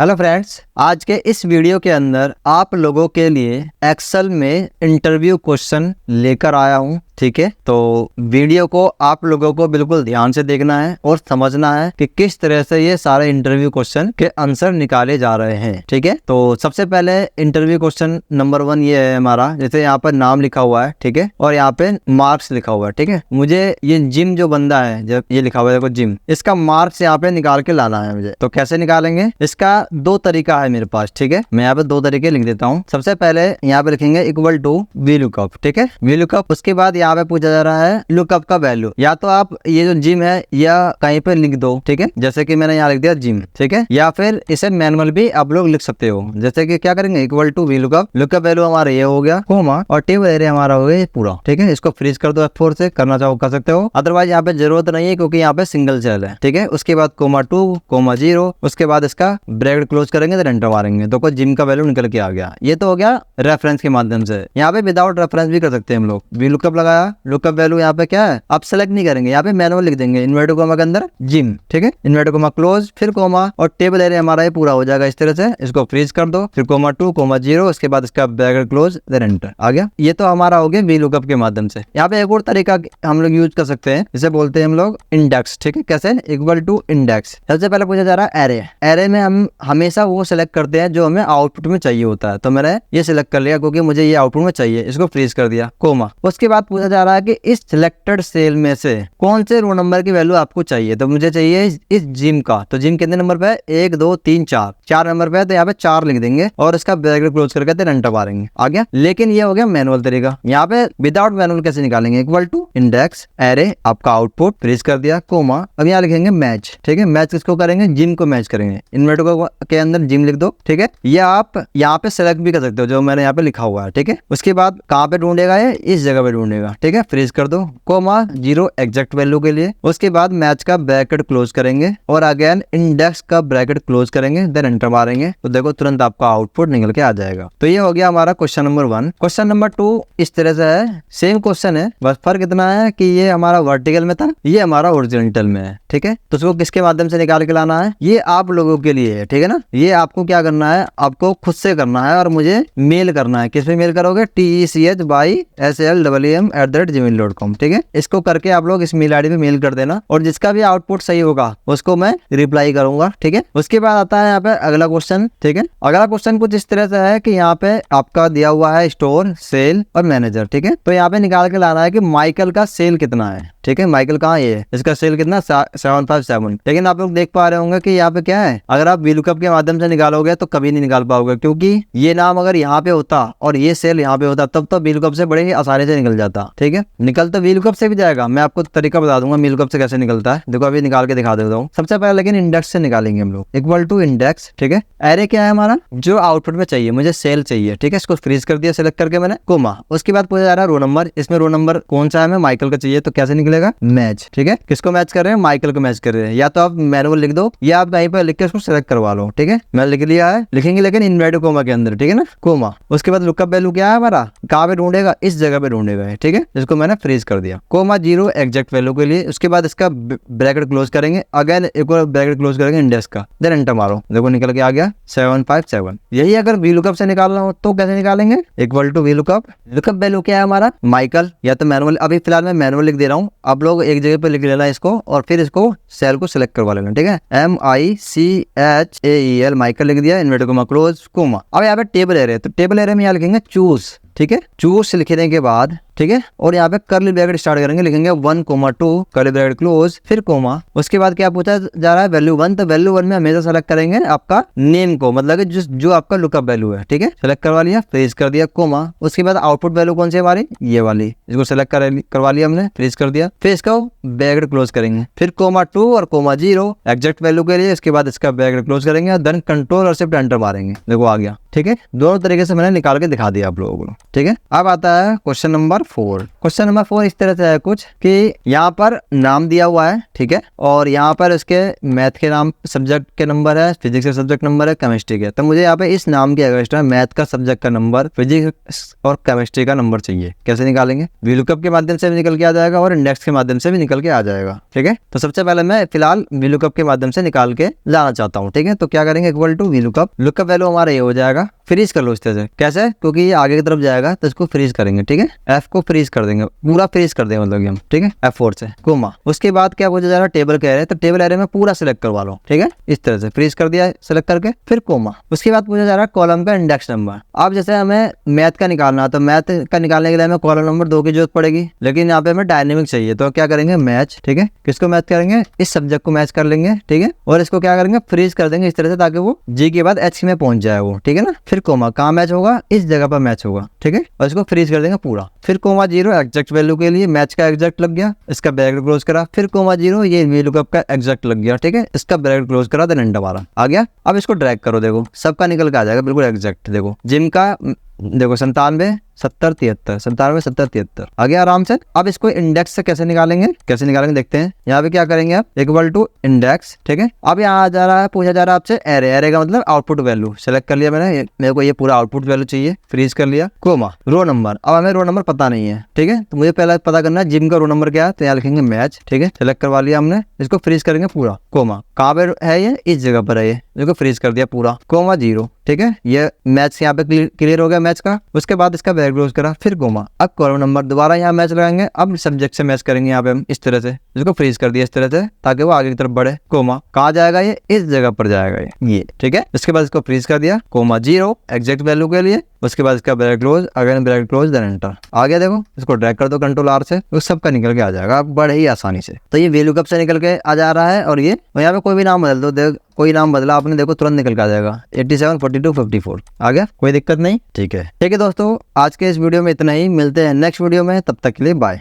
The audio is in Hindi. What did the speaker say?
हेलो फ्रेंड्स, आज के इस वीडियो के अंदर आप लोगों के लिए एक्सेल में इंटरव्यू क्वेश्चन लेकर आया हूं। ठीक है, तो वीडियो को आप लोगों को बिल्कुल ध्यान से देखना है और समझना है कि किस तरह से ये सारे इंटरव्यू क्वेश्चन के आंसर निकाले जा रहे हैं। ठीक है, तो सबसे पहले इंटरव्यू क्वेश्चन नंबर 1 ये है हमारा। जैसे यहाँ पर नाम लिखा हुआ है, ठीक है, और यहाँ पे मार्क्स लिखा हुआ है। ठीक है, मुझे ये जिम जो बंदा है, जब ये लिखा हुआ है देखो जिम, इसका मार्क्स यहाँ पे निकाल के लाना है मुझे। तो कैसे निकालेंगे, इसका दो तरीका है मेरे पास। ठीक है, मैं यहाँ पे दो तरीके लिख देता हूँ। सबसे पहले यहाँ पे लिखेंगे इक्वल टू वी लुकअप। ठीक है, वी लुकअप। उसके बाद यहाँ पे पूछा जा रहा है लुकअप का वैल्यू। या तो आप ये जो जिम है या कहीं पे लिख दो, ठीक है, जैसे कि मैंने यहाँ लिख दिया जिम। ठीक है, या फिर इसे मैनुअल भी आप लोग लिख सकते हो। जैसे कि क्या करेंगे, equal to VLOOKUP, lookup value हमारा ये हो गया कोमा, और टेबल एरिया हमारा हो गया पूरा। ठीक है, इसको फ्रीज कर दो F4 से, करना चाहो कर सकते हो, अदरवाइज यहाँ पे जरूरत नहीं है क्योंकि यहाँ पे सिंगल सेल है। ठीक है, उसके बाद कोमा 2 कोमा 0, उसके बाद इसका ब्रैकेट क्लोज करेंगे तो एंटर मारेंगे तो कोई जिम का वैल्यू निकल के आ गया। ये तो हो गया रेफरेंस के माध्यम से। यहाँ पे विदाउट रेफरेंस भी कर सकते हैं हम लोग। वी लुकअप लगाया, लुकअप वैल्यू यहाँ पे क्या है, आप सेलेक्ट नहीं करेंगे, यहाँ पे मैनुअल लिख देंगे इन्वर्टेड कोमा के अंदर जिम। ठीक है, इन्वर्टेड कोमा क्लोज, फिर कोमा, और टेबल एरिया हमारा ये पूरा हो जाएगा इस तरह से। इसको फ्रीज कर दो, फिर कोमा 2 कोमा 0, उसके बाद इसका ब्रैकेट क्लोज देन एंटर आ गया। ये तो हमारा हो गया वी लुकअप के माध्यम से। यहाँ पे एक और तरीका हम लोग यूज कर सकते हैं, जिसे बोलते हैं हम लोग इंडेक्स। ठीक है, कैसे, इक्वल टू इंडेक्स। सबसे पहले पूछा जा रहा है एरे। एरे में हम हमेशा वो सिलेक्ट करते हैं जो हमें आउटपुट में चाहिए होता है। तो मैंने ये सिलेक्ट कर लिया क्योंकि मुझे ये आउटपुट में चाहिए, इसको फ्रीज कर दिया कोमा। उसके बाद पूछा जा रहा है कि इस सिलेक्टेड सेल में से कौन से रो नंबर की वैल्यू आपको चाहिए। तो मुझे चाहिए इस जिम का। तो जिम कितने नंबर पे है, 1 2 3 4 नंबर पे है, तो यहाँ पे 4 लिख देंगे और इसका ब्रैकेट क्लोज करके देन एंटर मारेंगे, आ गया। लेकिन ये हो गया मैनुअल तरीका। यहाँ पे विदाउट मैनुअल कैसे निकालेंगे, इक्वल टू इंडेक्स एरे, आपका आउटपुट फ्रीज कर दिया कोमा। अब यहाँ लिखेंगे मैच। ठीक है, मैच किसको करेंगे, जिम को मैच करेंगे। इन्वर्टर के अंदर जिम लिख दो। ठीक है, या आप यहाँ पे सेलेक्ट भी कर सकते हो जो मैंने यहाँ पे लिखा हुआ है। ठीक है, उसके बाद कहाँ पे ढूंढेगा, ये इस जगह पे ढूंढेगा। ठीक है, फ्रीज कर दो कोमा 0 एग्जैक्ट वैल्यू के लिए। उसके बाद मैच का ब्रैकेट क्लोज करेंगे और अगेन इंडेक्स का ब्रैकेट क्लोज करेंगे, देन एंटर मारेंगे तो देखो तुरंत आपका आउटपुट निकल के आ जाएगा। तो ये हो गया हमारा क्वेश्चन नंबर 1। क्वेश्चन नंबर 2 इस तरह से है, सेम क्वेश्चन है, बस फर्क इतना है कि ये हमारा वर्टिकल में था, ये हमारा ओरिजेंटल में है। ठीक है, तो उसको किसके माध्यम से निकाल के लाना है, ये आप लोगों के लिए है। ठीक है ना, ये आपको क्या करना है, आपको खुद से करना है और मुझे मेल करना है। किस पे मेल करोगे, TECH@SLAM@gmail.com। ठीक है, इसको करके आप लोग इस मेल आईडी पे मेल कर देना और जिसका भी आउटपुट सही होगा उसको मैं रिप्लाई करूंगा। ठीक है, उसके बाद आता है यहाँ पे अगला क्वेश्चन। ठीक है, अगला क्वेश्चन कुछ इस तरह से है कि यहाँ पे आपका दिया हुआ है स्टोर, सेल और मैनेजर। ठीक है, तो यहाँ पे निकाल के लाना है कि माइकल का सेल कितना है। ठीक है, माइकल कहाँ, ये है, इसका सेल कितना 757। लेकिन आप लोग देख पा रहे होंगे कि यहाँ पे क्या है, अगर आप वी लुकअप के माध्यम से निकालोगे तो कभी नहीं निकाल पाओगे, क्योंकि ये नाम अगर यहाँ पे होता और ये सेल यहाँ पे होता तब तो वी लुकअप से बड़े ही आसानी से निकल जाता। ठीक है, निकल तो वी लुकअप से भी जाएगा। मैं आपको तरीका बता दूंगा वी लुकअप से कैसे निकलता है। देखो अभी निकाल के दिखा देता हूँ। सबसे पहले लेकिन इंडेक्स से निकालेंगे हम लोग, इक्वल टू इंडेक्स। ठीक है, एरे क्या है हमारा, जो आउटपुट में चाहिए, मुझे सेल चाहिए। ठीक है, इसको फ्रीज कर दिया सिलेक्ट करके मैंने कोमा। उसके बाद पूछा जा रहा है रो नंबर। इसमें रो नंबर कौन सा है, हमें माइकल का चाहिए, तो कैसे निकलेगा, मैच। ठीक है, किसको मैच कर रहे हैं, माइकल को मैच कर रहे हैं। या तो आप मैनुअल लिख दो या आप कहीं पर लिख के उसको सेलेक्ट करवा लो। ठीक है, मैं लिख लिया है, लिखेंगे लेकिन इन्वर्टेड कोमा के अंदर। ठीक है ना, कोमा। उसके बाद लुकअप वैल्यू क्या है हमारा, कहाँ पे ढूंढेगा, इस जगह पे ढूंढेगा। ठीक है, जिसको मैंने फ्रीज कर दिया कोमा 0 एग्जैक्ट वैल्यू के लिए। उसके बाद इसका ब्रैकेट क्लोज करेंगे, अगेन एक और ब्रैकेट क्लोज करेंगे इंडेक्स का, देन एंटर मारो, देखो निकल के आ गया 757। यही अगर वी लुकअप से निकालना हो तो कैसे निकालेंगे, equal to VLOOKUP. Lookup value क्या है हमारा, माइकल, या तो मैनुअल, अभी फिलहाल मैं मैनुअल लिख दे रहा हूँ, आप लोग एक जगह पे लिख लेना इसको और फिर इसको सेल को सिलेक्ट करवा लेना। ठीक है, MICHAEL माइकल लिख दिया, इन्वर्टेड कोमा क्लोज कोमा। अब यहाँ पे टेबल एरिया, तो टेबल एरिया में यहाँ लिखेंगे चूज। ठीक है, चूज लिखने के बाद ठीक है, और यहाँ पे कर्ली ब्रैकेट स्टार्ट करेंगे, लिखेंगे 1 कोमा 2 कर्ली ब्रैकेट क्लोज, फिर कोमा। उसके बाद क्या पूछा जा रहा है, वैल्यू 1। तो वैल्यू 1 में हमेशा सेलेक्ट करेंगे आपका नेम को, मतलब कि जो आपका लुकअप वैल्यू है। ठीक है, सेलेक्ट करवा लिया, फ्रीज कर दिया कोमा। उसके बाद आउटपुट वैल्यू कौन सी है हमारी, ये वाली, इसको सेलेक्ट करवा लिया हमने, फ्रीज कर दिया। फिर इसका ब्रैकेट क्लोज करेंगे, फिर कोमा 2 और कोमा 0 एग्जैक्ट वैल्यू के लिए। इसके बाद इसका ब्रैकेट क्लोज करेंगे और देन कंट्रोल और शिफ्ट एंटर मारेंगे, देखो आ गया। ठीक है, दोनों तरीके से मैंने निकाल के दिखा दिया आप लोगों को। ठीक है, अब आता है क्वेश्चन नंबर 4। क्वेश्चन नंबर 4 इस तरह से है कुछ कि यहाँ पर नाम दिया हुआ है, ठीक है, और यहाँ पर इसके मैथ के नाम सब्जेक्ट के नंबर है, फिजिक्स के सब्जेक्ट नंबर है, केमिस्ट्री के। तो मुझे यहाँ पे इस नाम के अगेंस्ट में मैथ का सब्जेक्ट का नंबर, फिजिक्स और केमिस्ट्री का नंबर चाहिए। कैसे निकालेंगे? वीलुकअप के माध्यम से भी निकल के आ जाएगा और इंडेक्स के माध्यम से भी निकल के आ जाएगा। ठीक है, तो सबसे पहले मैं फिलहाल वीलुकअप के माध्यम से निकाल के लाना चाहता हूँ। ठीक है, तो क्या करेंगे, equal to VLOOKUP, lookup value हमारा ये हो जाएगा, फ्रीज कर लो इस तरह से। कैसे? क्योंकि ये आगे की तरफ जाएगा तो इसको फ्रीज करेंगे। ठीक है, एफ को फ्रीज कर देंगे, पूरा फ्रीज कर देंगे मतलब कि हम। ठीक है, F4 से कोमा। उसके बाद क्या पूछा जा रहा है, टेबल कह रहे हैं, तो टेबल एरे में पूरा सिलेक्ट करवा लो। ठीक है, इस तरह से फ्रीज कर दिया सिलेक्ट करके, फिर कोमा। उसके बाद पूछा जा रहा है कॉलम का इंडेक्स नंबर। अब जैसे हमें मैथ का निकालना है तो मैथ का निकालने के लिए हमें कॉलम नंबर 2 की जरूरत पड़ेगी, लेकिन यहाँ पे हमें डायनेमिक चाहिए। तो क्या करेंगे, मैच। ठीक है, किसको मैच करेंगे, इस सब्जेक्ट को मैच कर लेंगे। ठीक है, और इसको क्या करेंगे, फ्रीज कर देंगे इस तरह से ताकि वो जी के बाद एच में पहुंच जाए वो। ठीक है ना, फिर कोमा, कहाँ मैच होगा, इस जगह पर मैच होगा। ठीक है, और इसको फ्रीज कर देंगे पूरा, फिर कोमा 0 एग्जैक्ट वैल्यू के लिए, मैच का एग्जैक्ट लग गया, इसका ब्रैकेट क्लोज करा, फिर कोमा 0 ये वीलुकअप का एग्जैक्ट लग गया। ठीक है, इसका ब्रैकेट क्लोज करा, देन एंटर मारा, आ गया। अब इसको ड्रैग करो, देखो सबका निकल के आ जाएगा बिल्कुल एग्जैक्ट। देखो जिम का देखो 97 70 73, 97 70 73 आ गया आराम से। अब इसको इंडेक्स से कैसे निकालेंगे, देखते हैं। यहाँ पे क्या करेंगे आप, इक्वल टू इंडेक्स। ठीक है, अब यहाँ आ जा रहा है, पूछा जा रहा है आपसे एरे। एरे का मतलब आउटपुट वैल्यू। सेलेक्ट कर लिया मैंने, मेरे को ये पूरा आउटपुट वैल्यू चाहिए, फ्रीज कर लिया, कोमा रो नंबर। अब हमें रो नंबर पता नहीं है। ठीक है, तो मुझे पहले पता करना है जिम का रो नंबर क्या है, तो यहाँ लिखेंगे मैच। ठीक है, सेलेक्ट करवा लिया हमने, इसको फ्रीज करेंगे पूरा, कोमा कहाँ पे है ये, इस जगह पर है ये, इसको फ्रीज कर दिया पूरा, कोमा 0। ठीक है, ये मैच यहाँ पे क्लियर हो गया मैच का। उसके बाद इसका ब्रैकेट क्लोज करा, फिर कोमा। अब कॉलम नंबर दोबारा यहाँ मैच लगाएंगे, अब सब्जेक्ट से मैच करेंगे यहाँ पे हम इस तरह से, इसको फ्रीज कर दिया इस तरह से ताकि वो आगे की तरफ बढ़े, कोमा कहाँ जाएगा, ये इस जगह पर जाएगा ये। ठीक है, इसके बाद इसको फ्रीज कर दिया, कोमा 0 एग्जैक्ट वैल्यू के लिए, उसके बाद इसका bracket close, again bracket close, then enter आ गया। देखो इसको ड्रैग कर दो कंट्रोल R से, वो सबका निकल के आ जाएगा बड़े ही आसानी से। तो ये वीलुकअप से निकल के आ जा रहा है, और ये यहाँ पे कोई भी नाम बदल दो, देख कोई नाम बदला आपने, देखो तुरंत निकल के आ जाएगा 87 42 54 आ गया, कोई दिक्कत नहीं। ठीक है दोस्तों, आज के इस वीडियो में इतना ही, मिलते हैं नेक्स्ट वीडियो में, तब तक के लिए बाय।